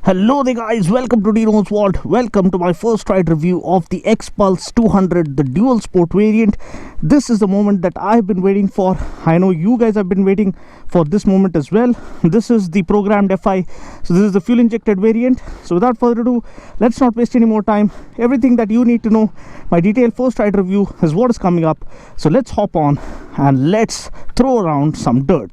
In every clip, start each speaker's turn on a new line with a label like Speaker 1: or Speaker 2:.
Speaker 1: Hello there guys, welcome to Dinos World. Welcome to my first ride review of the Xpulse 200, the dual sport variant. This is the moment that I've been waiting for. I know you guys have been waiting for this moment as well. This is the programmed FI, so this is the fuel injected variant. So without further ado, let's not waste any more time. Everything that you need to know, my detailed first ride review is what is coming up. So let's hop on and let's throw around some dirt.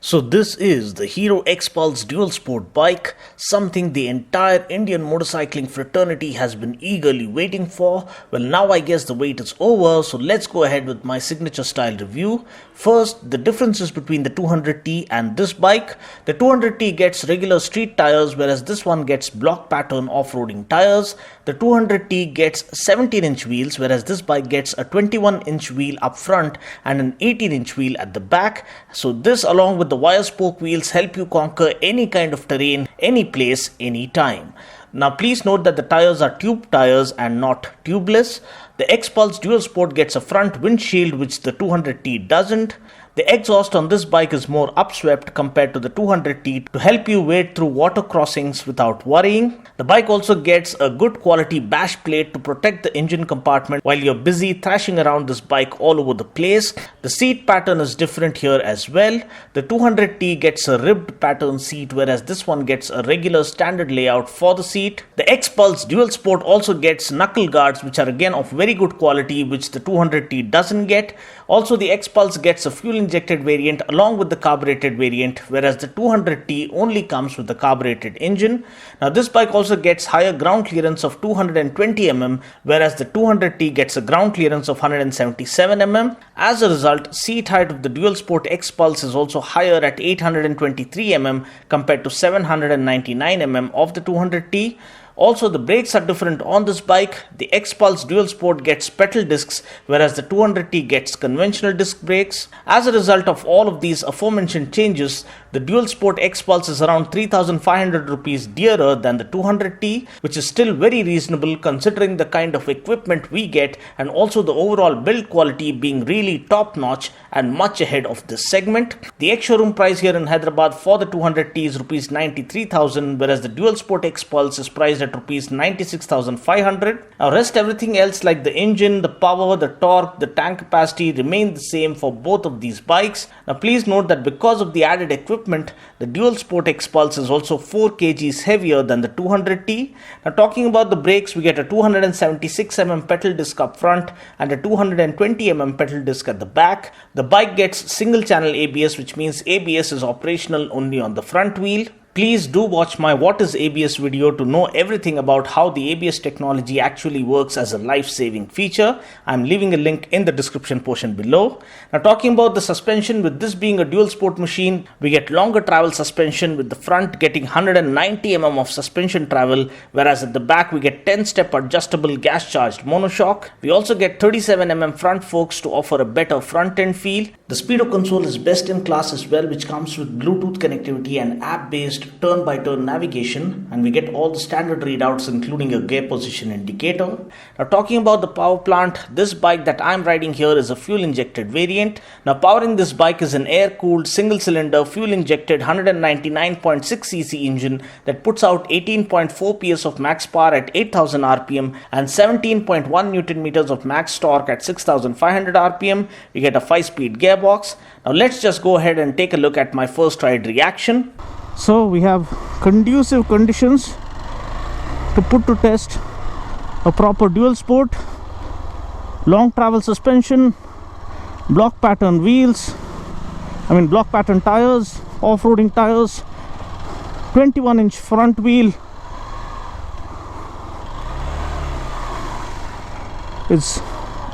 Speaker 1: So this is the Hero Xpulse dual sport bike, something the entire Indian motorcycling fraternity has been eagerly waiting for. Well, now I guess the wait is over, so let's go ahead with my signature style review. First, the differences between the 200T and this bike. The 200T gets regular street tires, whereas this one gets block pattern off-roading tires. The 200T gets 17-inch wheels, whereas this bike gets a 21-inch wheel up front and an 18-inch wheel at the back. So this, along with the wire spoke wheels, help you conquer any kind of terrain, any place, any time. Now please note that the tires are tube tires and not tubeless. The Xpulse Dual Sport gets a front windshield which the 200T doesn't. The exhaust on this bike is more upswept compared to the 200T to help you wade through water crossings without worrying. The bike also gets a good quality bash plate to protect the engine compartment while you're busy thrashing around this bike all over the place. The seat pattern is different here as well. The 200T gets a ribbed pattern seat, whereas this one gets a regular standard layout for the seat. The Xpulse Dual Sport also gets knuckle guards, which are again of very good quality, which the 200T doesn't get. Also, the Xpulse gets a fuel injected variant along with the carbureted variant, whereas the 200T only comes with the carbureted engine. Now this bike also gets higher ground clearance of 220 mm, whereas the 200T gets a ground clearance of 177 mm. As a result, seat height of the Dual Sport Xpulse is also higher at 823 mm compared to 799 mm of the 200T. Also, the brakes are different on this bike. The Xpulse Dual Sport gets pedal discs, whereas the 200T gets conventional disc brakes. As a result of all of these aforementioned changes, the Dual Sport Xpulse is around 3,500 rupees dearer than the 200T, which is still very reasonable considering the kind of equipment we get and also the overall build quality being really top notch and much ahead of this segment. The ex-showroom price here in Hyderabad for the 200T is rupees 93,000, whereas the Dual Sport Xpulse is priced at rupees 96,500. Now rest everything else like the engine, the power, the torque, the tank capacity remain the same for both of these bikes. Now please note that because of the added equipment, the Dual Sport Xpulse is also 4 kgs heavier than the 200T. Now talking about the brakes, we get a 276 mm pedal disc up front and a 220 mm pedal disc at the back. The bike gets single channel ABS, which means ABS is operational only on the front wheel. Please do watch my What is ABS video to know everything about how the ABS technology actually works as a life-saving feature. I'm leaving a link in the description portion below. Now talking about the suspension, with this being a dual sport machine, we get longer travel suspension, with the front getting 190 mm of suspension travel, whereas at the back we get 10-step adjustable gas-charged monoshock. We also get 37 mm front forks to offer a better front-end feel. The speedo console is best in class as well, which comes with Bluetooth connectivity and app-based turn-by-turn navigation, and we get all the standard readouts including a gear position indicator. Now talking about the power plant, this bike that I'm riding here is a fuel injected variant. Now powering this bike is an air-cooled single-cylinder fuel-injected 199.6cc engine that puts out 18.4 PS of max power at 8000 RPM and 17.1 Newton meters of max torque at 6500 RPM. We get a 5-speed gearbox. Now let's just go ahead and take a look at my first ride reaction. So we have conducive conditions to put to test a proper dual sport. Long travel suspension, block pattern wheels, block pattern tires, off-roading tires, 21-inch front wheel, It's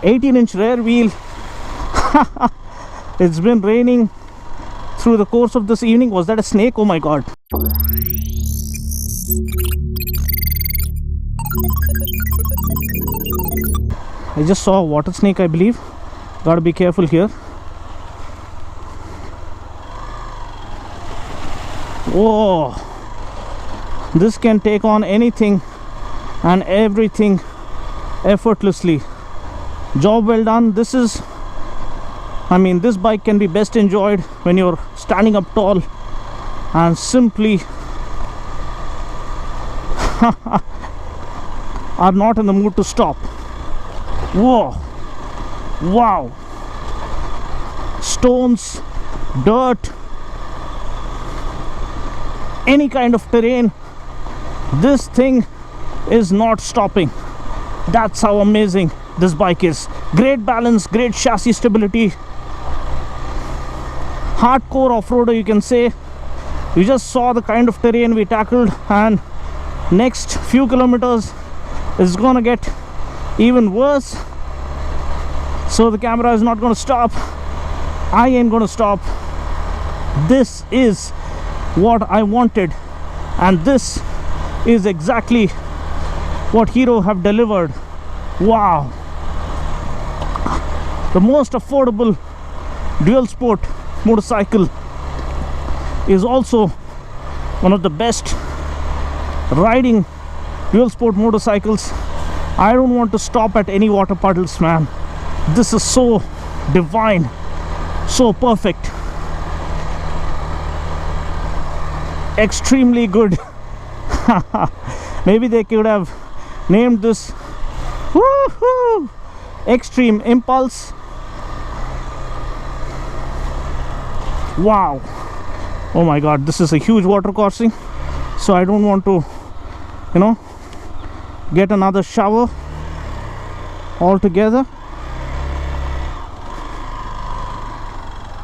Speaker 1: 18-inch rear wheel. It's been raining through the course of this evening. Was that a snake? Oh my god. I just saw a water snake, I believe. Gotta be careful here. Whoa, this can take on anything and everything effortlessly. Job well done. This bike can be best enjoyed when you're standing up tall and simply are not in the mood to stop. Whoa, wow, stones, dirt, any kind of terrain, this thing is not stopping. That's how amazing this bike is. Great balance, great chassis stability, hardcore off-roader, you can say. You just saw the kind of terrain we tackled, and next few kilometers is gonna get even worse. So the camera is not gonna stop. I ain't gonna stop. This is what I wanted, and this is exactly what Hero have delivered. Wow, the most affordable dual sport motorcycle is also one of the best riding dual sport motorcycles. I don't want to stop at any water puddles, man. This is so divine, so perfect, extremely good. Maybe they could have named this woohoo Extreme Impulse. Wow, oh my god, this is a huge water crossing, so I don't want to, get another shower altogether.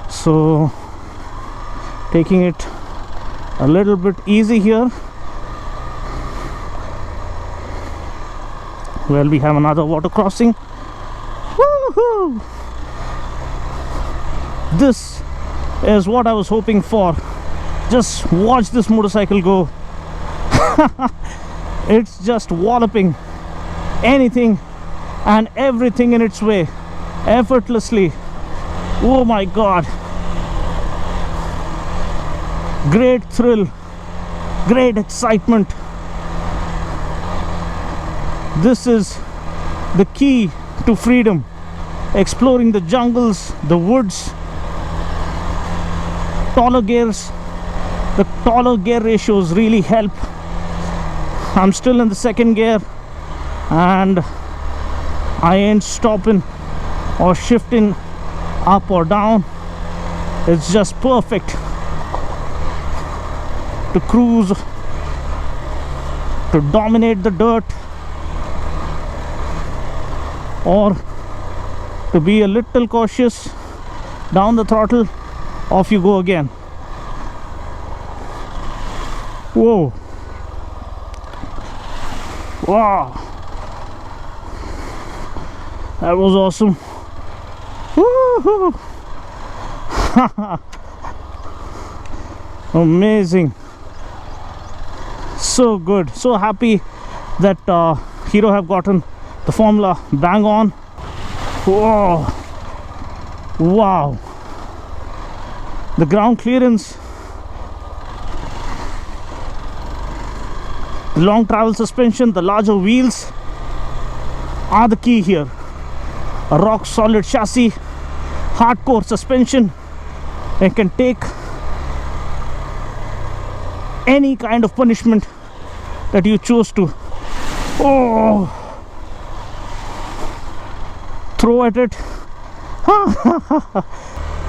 Speaker 1: So taking it a little bit easy here. Well, we have another water crossing. Woohoo! This is what I was hoping for. Just watch this motorcycle go. It's just walloping anything and everything in its way effortlessly. Oh my god, great thrill, great excitement. This is the key to freedom, exploring the jungles, the woods. Taller gears, the taller gear ratios really help. I'm still in the second gear and I ain't stopping or shifting up or down. It's just perfect to cruise, to dominate the dirt, or to be a little cautious. Down the throttle, off you go again. Whoa, wow, that was awesome. Woohoo! Amazing, so good, so happy that Hero have gotten the formula bang on. Whoa, wow, the ground clearance, the long travel suspension, the larger wheels are the key here. A rock solid chassis, hardcore suspension, and can take any kind of punishment that you choose to throw at it.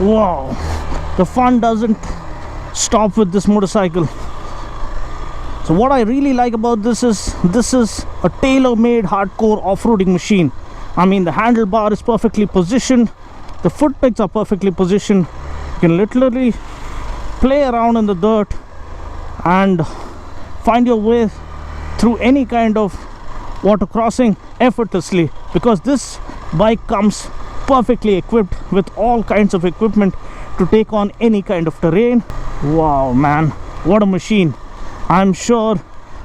Speaker 1: Wow, the fun doesn't stop with this motorcycle. So what I really like about this is a tailor-made hardcore off-roading machine. I mean, the handlebar is perfectly positioned, the foot pegs are perfectly positioned. You can literally play around in the dirt and find your way through any kind of water crossing effortlessly, because this bike comes perfectly equipped with all kinds of equipment to take on any kind of terrain. Wow, man, what a machine. I'm sure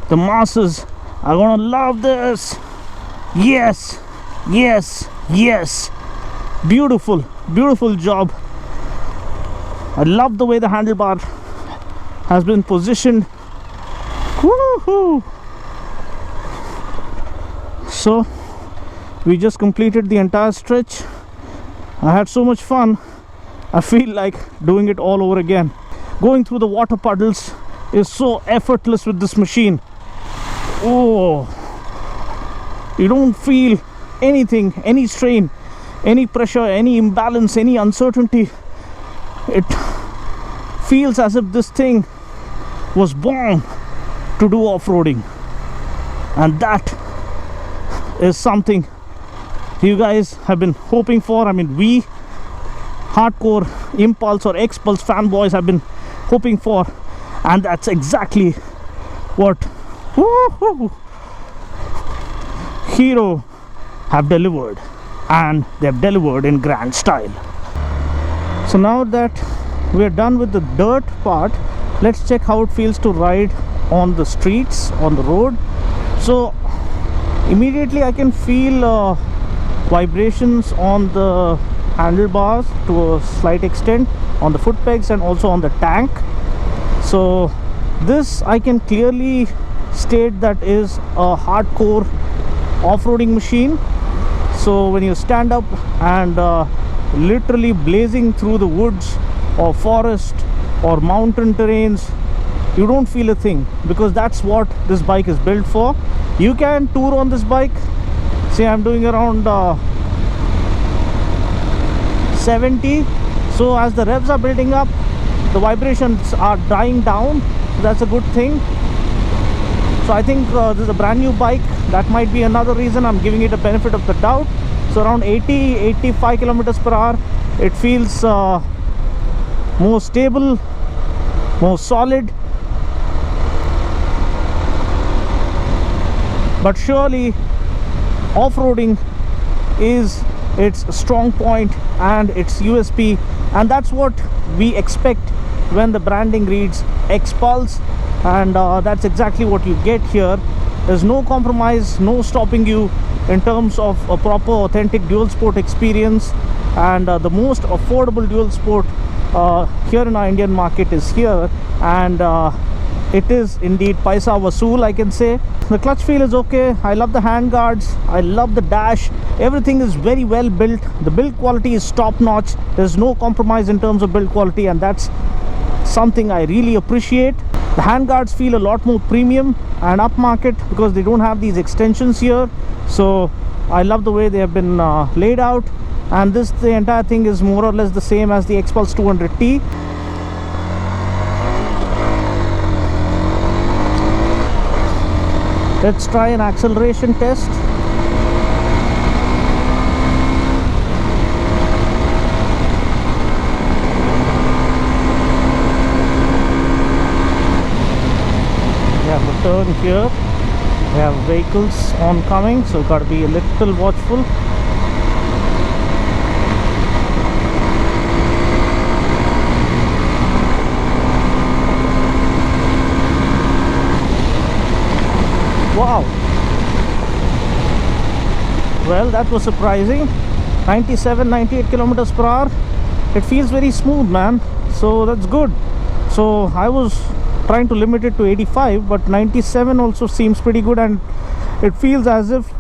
Speaker 1: the masses are gonna love this. Yes, yes, yes. Beautiful, beautiful job. I love the way the handlebar has been positioned. Woohoo! So we just completed the entire stretch. I had so much fun. I feel like doing it all over again. Going through the water puddles is so effortless with this machine. Oh, you don't feel anything, any strain, any pressure, any imbalance, any uncertainty. It feels as if this thing was born to do off-roading, and that is something you guys have been hoping for. I mean, we hardcore Impulse or Xpulse fanboys have been hoping for, and that's exactly what Hero have delivered, and they've delivered in grand style. So now that we're done with the dirt part, let's check how it feels to ride on the streets, on the road. So immediately I can feel vibrations on the handlebars to a slight extent, on the foot pegs, and also on the tank. So this I can clearly state that is a hardcore off-roading machine. So when you stand up and literally blazing through the woods or forest or mountain terrains, you don't feel a thing, because that's what this bike is built for. You can tour on this bike. See, I'm doing around 70. So as the revs are building up, the vibrations are dying down. That's a good thing. So I think this is a brand new bike. That might be another reason I'm giving it a benefit of the doubt. So around 80-85 kilometers per hour, it feels more stable, more solid. But surely off-roading is its strong point and its USP, and that's what we expect when the branding reads Xpulse, and that's exactly what you get here. There's no compromise, no stopping you in terms of a proper authentic dual sport experience. And the most affordable dual sport here in our Indian market is here, and it is indeed paisa vasool, I can say. The clutch feel is okay. I love the hand guards, I love the dash. Everything is very well built. The build quality is top notch. There's no compromise in terms of build quality, and that's something I really appreciate. The hand guards feel a lot more premium and upmarket because they don't have these extensions here. So I love the way they have been laid out, and the entire thing is more or less the same as the Xpulse 200T. Let's try an acceleration test. We have a turn here. We have vehicles oncoming, so got to be a little watchful. Wow, well, that was surprising. 97-98 kilometers per hour. It feels very smooth, man, so that's good. So I was trying to limit it to 85, but 97 also seems pretty good, and it feels as if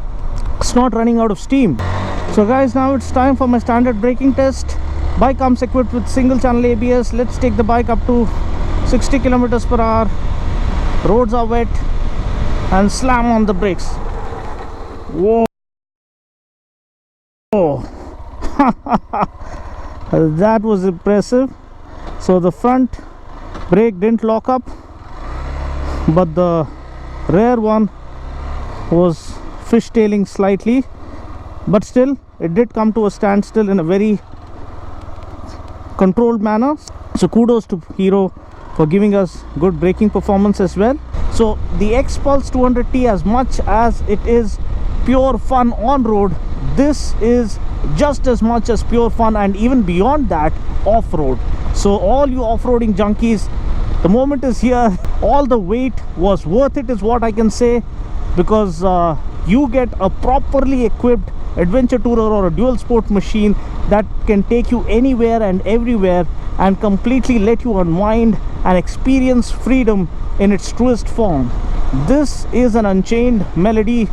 Speaker 1: it's not running out of steam. So guys, now it's time for my standard braking test. Bike comes equipped with single channel ABS. Let's take the bike up to 60 kilometers per hour. Roads are wet, and slam on the brakes. Whoa. That was impressive. So the front brake didn't lock up, but the rear one was fishtailing slightly, but still it did come to a standstill in a very controlled manner. So kudos to Hero for giving us good braking performance as well. So the Xpulse 200T, as much as it is pure fun on road, this is just as much as pure fun, and even beyond that, off-road. So all you off-roading junkies, the moment is here. All the wait was worth it is what I can say, because you get a properly equipped adventure tourer or a dual sport machine that can take you anywhere and everywhere and completely let you unwind and experience freedom in its truest form. This is an unchained melody.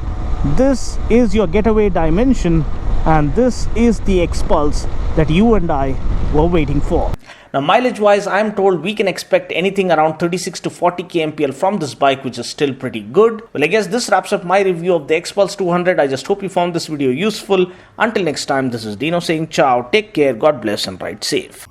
Speaker 1: This is your getaway dimension, and this is the Xpulse that you and I were waiting for. Now, mileage wise, I'm told we can expect anything around 36 to 40 kmpl from this bike, which is still pretty good. Well, I guess this wraps up my review of the Xpulse 200. I just hope you found this video useful. Until next time, this is Dino saying ciao, take care, God bless, and ride safe.